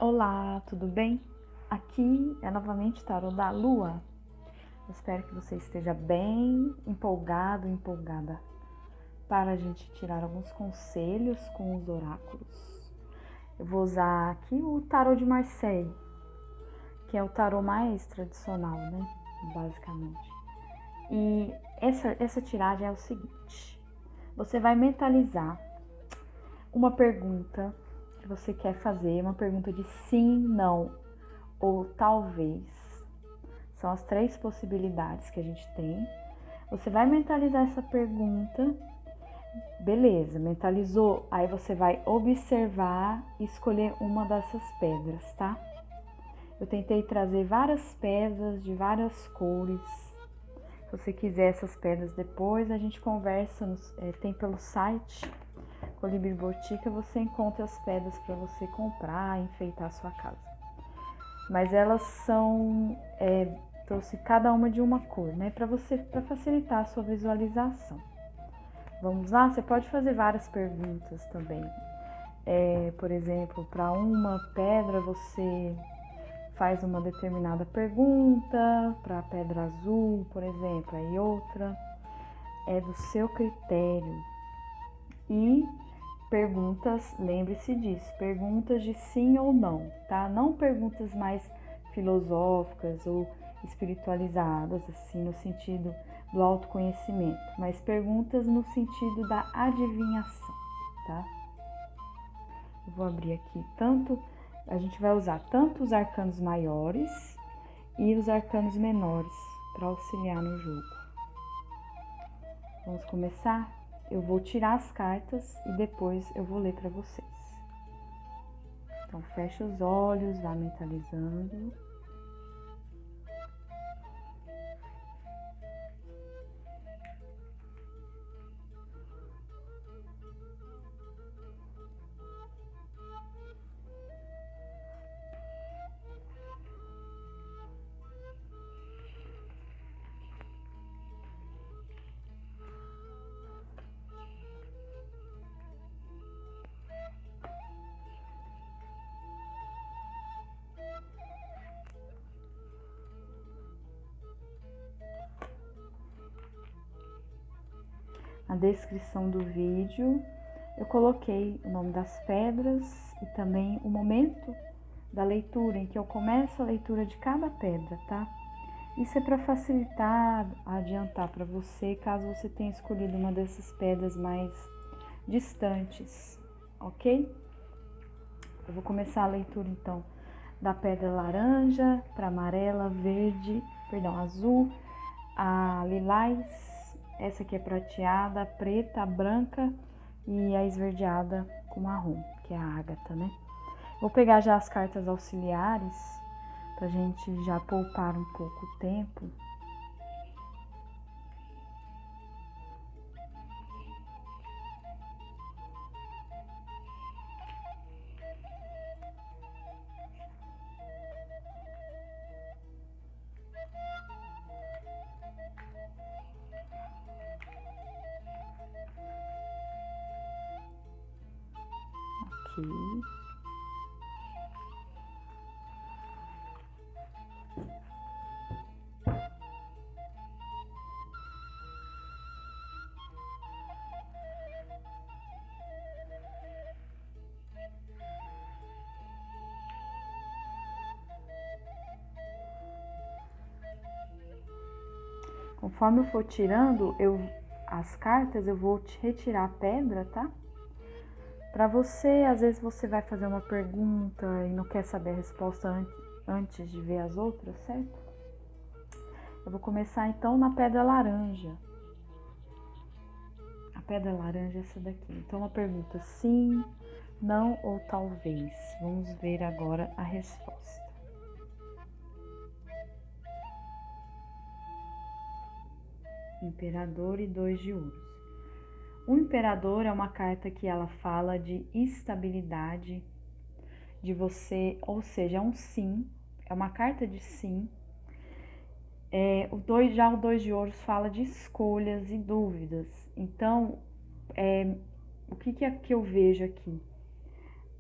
Olá, tudo bem? Aqui é novamente o tarô da Lua. Eu espero que você esteja bem empolgado, empolgada para a gente tirar alguns conselhos com os oráculos. Eu vou usar aqui o tarô de Marseille, que é o tarô mais tradicional, né? Basicamente. E essa tiragem é o seguinte: você vai mentalizar uma pergunta que você quer fazer, uma pergunta de sim, não ou talvez. São as 3 possibilidades que a gente tem. Você vai mentalizar essa pergunta, beleza, mentalizou, aí você vai observar e escolher uma dessas pedras, tá? Eu tentei trazer várias pedras de várias cores. Se você quiser essas pedras depois, a gente conversa, tem pelo site Colibri Botica, você encontra as pedras para você comprar, enfeitar a sua casa. Mas elas são, trouxe cada uma de uma cor, né? Para facilitar a sua visualização. Vamos lá? Você pode fazer várias perguntas também. Por exemplo, para uma pedra você faz uma determinada pergunta, para a pedra azul, por exemplo, aí outra. É do seu critério. E perguntas, lembre-se disso, perguntas de sim ou não, tá? Não perguntas mais filosóficas ou espiritualizadas, assim, no sentido do autoconhecimento, mas perguntas no sentido da adivinhação, tá? Eu vou abrir aqui a gente vai usar tanto os arcanos maiores e os arcanos menores para auxiliar no jogo. Vamos começar? Eu vou tirar as cartas e depois eu vou ler para vocês. Então, fecha os olhos, vá mentalizando. Na descrição do vídeo eu coloquei o nome das pedras e também o momento da leitura, em que eu começo a leitura de cada pedra, tá? Isso é para facilitar, adiantar para você, caso você tenha escolhido uma dessas pedras mais distantes, ok? Eu vou começar a leitura então da pedra laranja para amarela, verde, perdão, azul, a lilás. Essa aqui é prateada, a preta, a branca e a esverdeada com marrom, que é a ágata, né? Vou pegar já as cartas auxiliares pra gente já poupar um pouco o tempo. Aqui. Conforme eu for tirando as cartas, eu vou retirar a pedra, tá? Para você, às vezes você vai fazer uma pergunta e não quer saber a resposta antes de ver as outras, certo? Eu vou começar então na pedra laranja. A pedra laranja é essa daqui. Então, uma pergunta sim, não ou talvez. Vamos ver agora a resposta. Imperador e 2 de ouros. O imperador é uma carta que ela fala de estabilidade, de você, ou seja, é um sim, é uma carta de sim. Já o 2 de ouros fala de escolhas e dúvidas. Então, o que é que eu vejo aqui?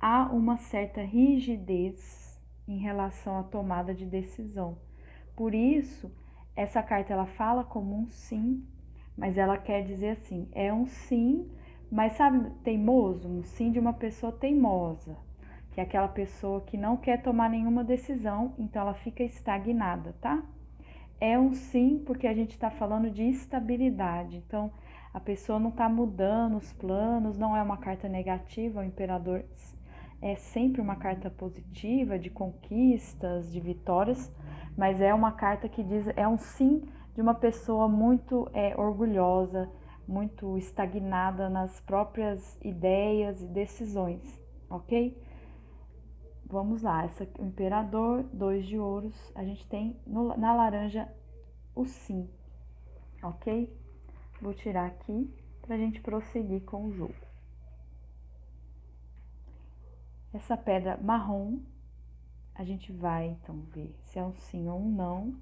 há uma certa rigidez em relação à tomada de decisão. Por isso, essa carta ela fala como um sim, mas ela quer dizer assim, é um sim, mas sabe, teimoso, um sim de uma pessoa teimosa, que é aquela pessoa que não quer tomar nenhuma decisão, então ela fica estagnada, tá? É um sim porque a gente está falando de estabilidade, então a pessoa não está mudando os planos, não é uma carta negativa, o imperador é sempre uma carta positiva, de conquistas, de vitórias, mas é uma carta que diz, é um sim de uma pessoa muito orgulhosa, muito estagnada nas próprias ideias e decisões, ok? Vamos lá, o imperador, 2 de ouros, a gente tem na laranja o sim, ok? Vou tirar aqui pra gente prosseguir com o jogo. Essa pedra marrom, a gente vai então ver se é um sim ou um não.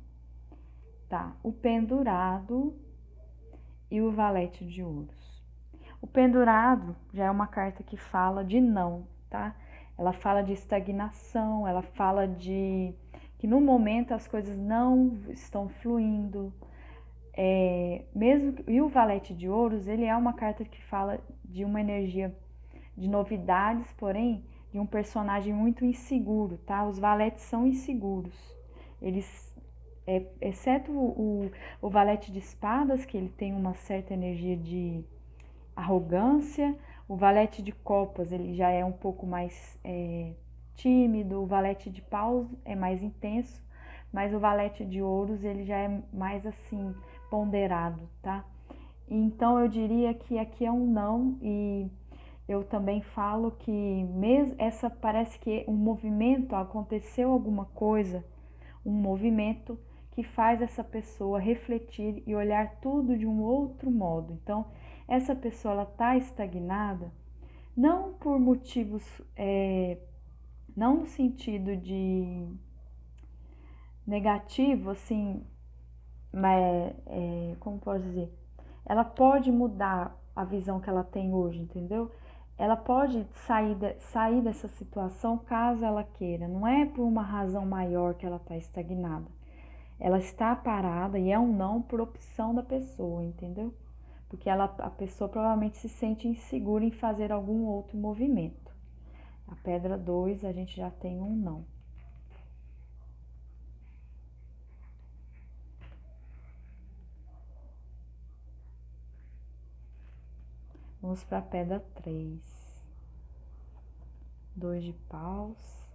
Tá, o pendurado e o valete de ouros. O pendurado já é uma carta que fala de não, tá? Ela fala de estagnação, ela fala de que no momento as coisas não estão fluindo. E o valete de ouros, ele é uma carta que fala de uma energia de novidades, porém de um personagem muito inseguro, tá? Os valetes são inseguros. Eles, exceto o valete de espadas, que ele tem uma certa energia de arrogância, o valete de copas, ele já é um pouco mais tímido, o valete de paus é mais intenso, mas o valete de ouros, ele já é mais assim, ponderado, tá? Então eu diria que aqui é um não, e eu também falo que mesmo essa parece que um movimento, aconteceu alguma coisa, um movimento que faz essa pessoa refletir e olhar tudo de um outro modo. Então, essa pessoa ela está estagnada, não por motivos, não no sentido de negativo, assim, mas como posso dizer? Ela pode mudar a visão que ela tem hoje, entendeu? Ela pode sair dessa situação caso ela queira, não é por uma razão maior que ela está estagnada. Ela está parada e é um não por opção da pessoa, entendeu? Porque a pessoa provavelmente se sente insegura em fazer algum outro movimento. A pedra 2 a gente já tem um não. Vamos para a pedra 3. 2 de paus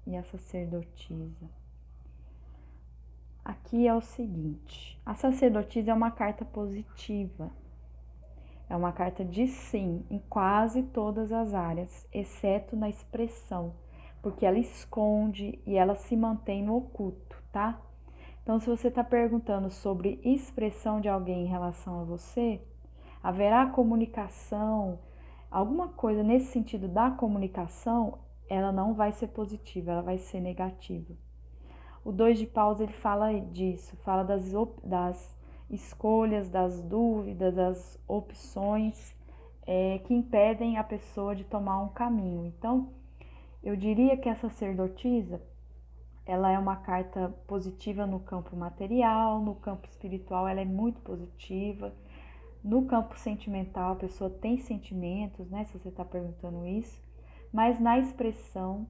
e a sacerdotisa. Aqui é o seguinte, a sacerdotisa é uma carta positiva, é uma carta de sim em quase todas as áreas, exceto na expressão, porque ela esconde e ela se mantém no oculto, tá? Então, se você está perguntando sobre expressão de alguém em relação a você, haverá comunicação, alguma coisa nesse sentido da comunicação, ela não vai ser positiva, ela vai ser negativa. O 2 de paus ele fala disso, fala das escolhas, das dúvidas, das opções que impedem a pessoa de tomar um caminho. Então, eu diria que a sacerdotisa, ela é uma carta positiva no campo material, no campo espiritual ela é muito positiva, no campo sentimental a pessoa tem sentimentos, né, se você está perguntando isso, mas na expressão,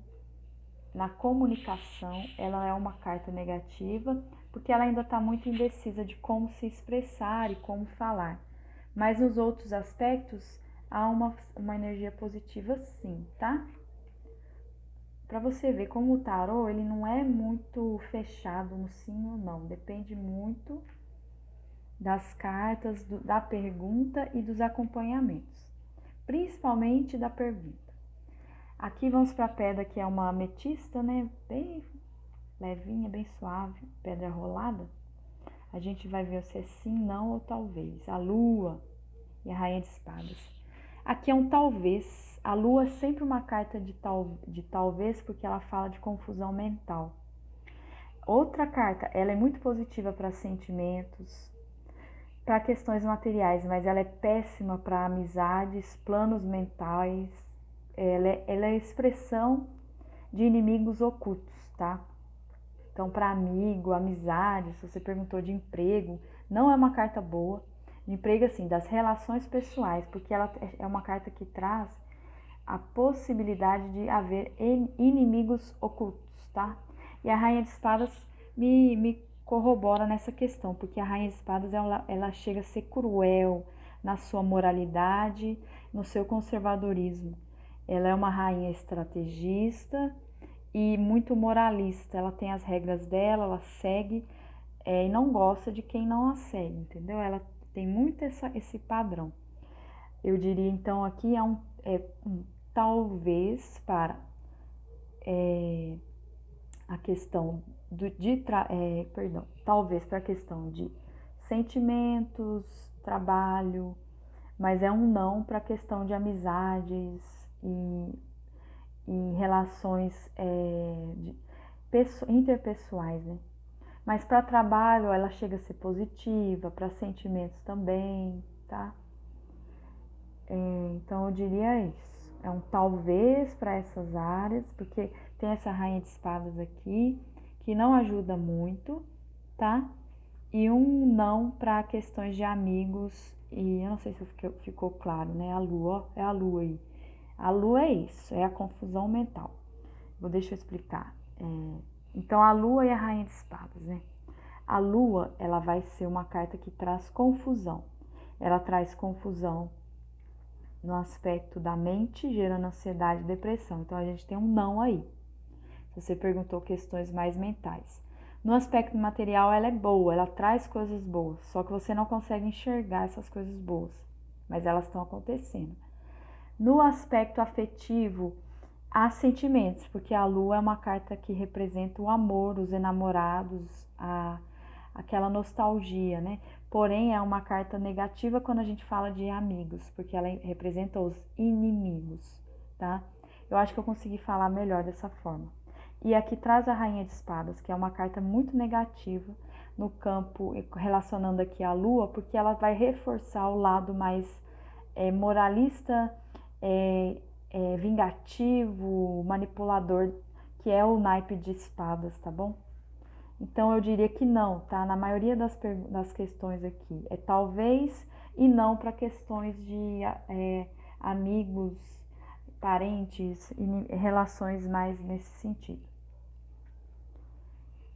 na comunicação, ela é uma carta negativa, porque ela ainda está muito indecisa de como se expressar e como falar. Mas nos outros aspectos, há uma energia positiva sim, tá? Para você ver como o tarô, ele não é muito fechado no sim ou não, depende muito das cartas, da pergunta e dos acompanhamentos, principalmente da pergunta. Aqui vamos para a pedra que é uma ametista, né? Bem levinha, bem suave, pedra rolada. A gente vai ver se é sim, não ou talvez. A lua e a rainha de espadas. Aqui é um talvez. A lua é sempre uma carta de talvez porque ela fala de confusão mental. Outra carta, ela é muito positiva para sentimentos, para questões materiais, mas ela é péssima para amizades, planos mentais, ela é a expressão de inimigos ocultos, tá? Então, para amigo, amizade, se você perguntou de emprego, não é uma carta boa. De emprego, assim, das relações pessoais, porque ela é uma carta que traz a possibilidade de haver inimigos ocultos, tá? E a Rainha de Espadas me corrobora nessa questão, porque a Rainha de Espadas ela chega a ser cruel na sua moralidade, no seu conservadorismo. Ela é uma rainha estrategista e muito moralista. Ela tem as regras dela, ela segue e não gosta de quem não a segue, entendeu? Ela tem muito esse padrão. Eu diria então aqui talvez para a questão talvez para a questão de sentimentos, trabalho, mas é um não para a questão de amizades e relações interpessoais, né? Mas para trabalho ela chega a ser positiva, para sentimentos também, tá? Então eu diria isso. É um talvez para essas áreas, porque tem essa rainha de espadas aqui, que não ajuda muito, tá? E um não para questões de amigos, e eu não sei se ficou claro, né? A lua, ó, é a lua aí. A lua é isso, é a confusão mental. Deixa eu explicar. Então a lua e a rainha de espadas, né? A lua, ela vai ser uma carta que traz confusão. Ela traz confusão no aspecto da mente, gerando ansiedade e depressão. Então a gente tem um não aí. Você perguntou questões mais mentais. No aspecto material, ela é boa, ela traz coisas boas, só que você não consegue enxergar essas coisas boas, mas elas estão acontecendo. No aspecto afetivo, há sentimentos, porque a lua é uma carta que representa o amor, os enamorados, aquela nostalgia, né? Porém, é uma carta negativa quando a gente fala de amigos, porque ela representa os inimigos, tá? Eu acho que eu consegui falar melhor dessa forma. E aqui traz a Rainha de Espadas, que é uma carta muito negativa no campo, relacionando aqui a Lua, porque ela vai reforçar o lado mais moralista, vingativo, manipulador, que é o naipe de espadas, tá bom? Então eu diria que não, tá? Na maioria das questões aqui é talvez e não para questões de amigos, parentes, relações mais nesse sentido.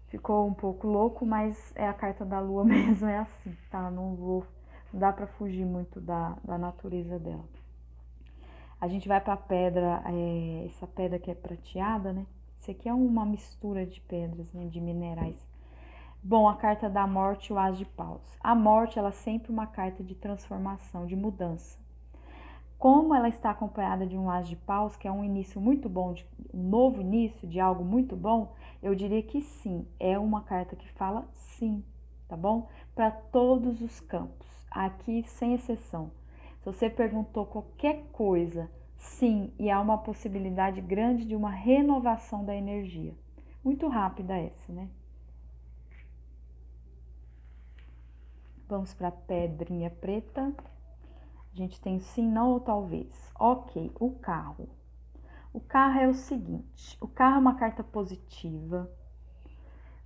Ficou um pouco louco, mas é a carta da lua mesmo, é assim, tá? Não dá para fugir muito da natureza dela. A gente vai para a pedra, essa pedra que é prateada, né? Isso aqui é uma mistura de pedras, né? De minerais. Bom, a carta da morte e o as de paus. A morte, ela é sempre uma carta de transformação, de mudança. Como ela está acompanhada de um as de paus, que é um início muito bom, um novo início de algo muito bom, eu diria que sim, é uma carta que fala sim, tá bom? Para todos os campos, aqui sem exceção. Se você perguntou qualquer coisa, sim, e há uma possibilidade grande de uma renovação da energia. Muito rápida essa, né? Vamos para a pedrinha preta. A gente tem sim, não ou talvez. Ok, o carro. O carro é o seguinte, o carro é uma carta positiva,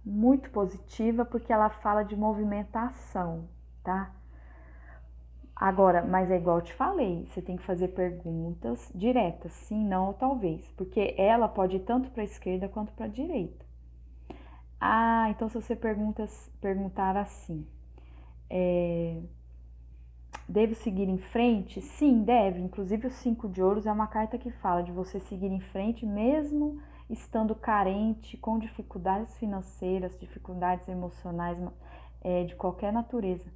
muito positiva, porque ela fala de movimentação, tá? Agora, mas é igual eu te falei, você tem que fazer perguntas diretas, sim, não ou talvez, porque ela pode ir tanto para a esquerda quanto para a direita. Ah, então se você perguntar assim, devo seguir em frente? Sim, deve. Inclusive o 5 de ouros é uma carta que fala de você seguir em frente mesmo estando carente, com dificuldades financeiras, dificuldades emocionais, de qualquer natureza.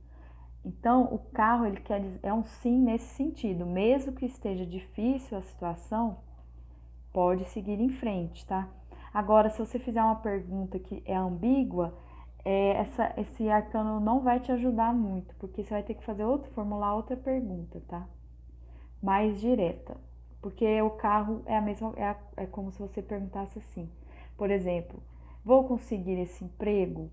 Então, o carro, ele quer dizer, é um sim nesse sentido. Mesmo que esteja difícil a situação, pode seguir em frente, tá? Agora, se você fizer uma pergunta que é ambígua, esse arcano não vai te ajudar muito, porque você vai ter que formular outra pergunta, tá? Mais direta. Porque o carro é a mesma, é como se você perguntasse assim, por exemplo, vou conseguir esse emprego?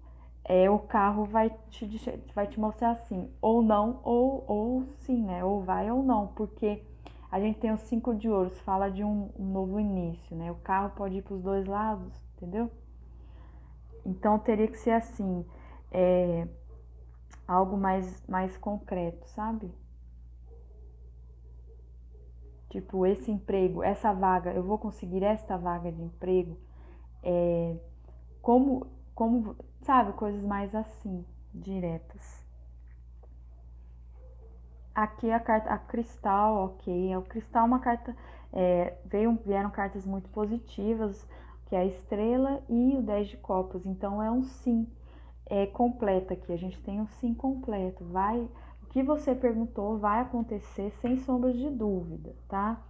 O carro vai te mostrar assim, ou não, ou sim, né? Ou vai ou não, porque A gente tem o 5 de ouros, fala de um novo início, né? O carro pode ir para os dois lados, entendeu? Então teria que ser assim, algo mais concreto, sabe? Tipo, esse emprego, essa vaga, eu vou conseguir esta vaga de emprego, como, sabe, coisas mais assim, diretas. Aqui a carta, a cristal, ok, o cristal é uma carta, vieram cartas muito positivas, que é a estrela e o 10 de copas, então é um sim, completo aqui, a gente tem um sim completo, o que você perguntou vai acontecer sem sombras de dúvida, tá?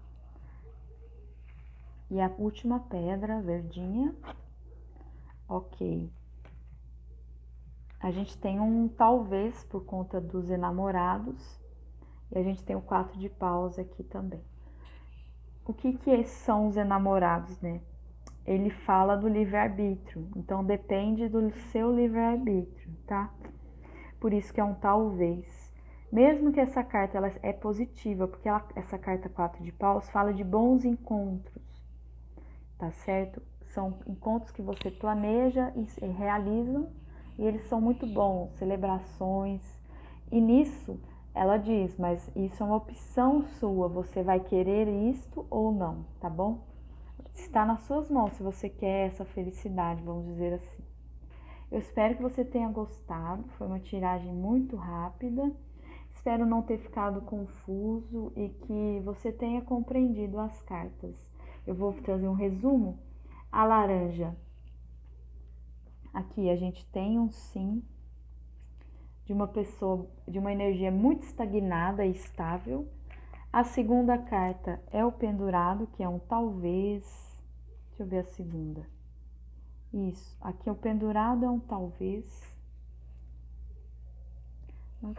E a última pedra, verdinha, ok. A gente tem um talvez por conta dos enamorados, e a gente tem o 4 de paus aqui também. O que são os enamorados, né? Ele fala do livre-arbítrio, então depende do seu livre-arbítrio, tá? Por isso que é um talvez. Mesmo que essa carta ela é positiva, porque essa carta 4 de paus fala de bons encontros, tá certo? São encontros que você planeja e realiza, e eles são muito bons, celebrações. E nisso, ela diz, mas isso é uma opção sua, você vai querer isto ou não, tá bom? Está nas suas mãos se você quer essa felicidade, vamos dizer assim. Eu espero que você tenha gostado, foi uma tiragem muito rápida. Espero não ter ficado confuso e que você tenha compreendido as cartas. Eu vou trazer um resumo. A laranja, aqui a gente tem um sim de uma pessoa, de uma energia muito estagnada e estável. A segunda carta é o pendurado, que é um talvez. Deixa eu ver a segunda. Isso, aqui é o pendurado, é um talvez.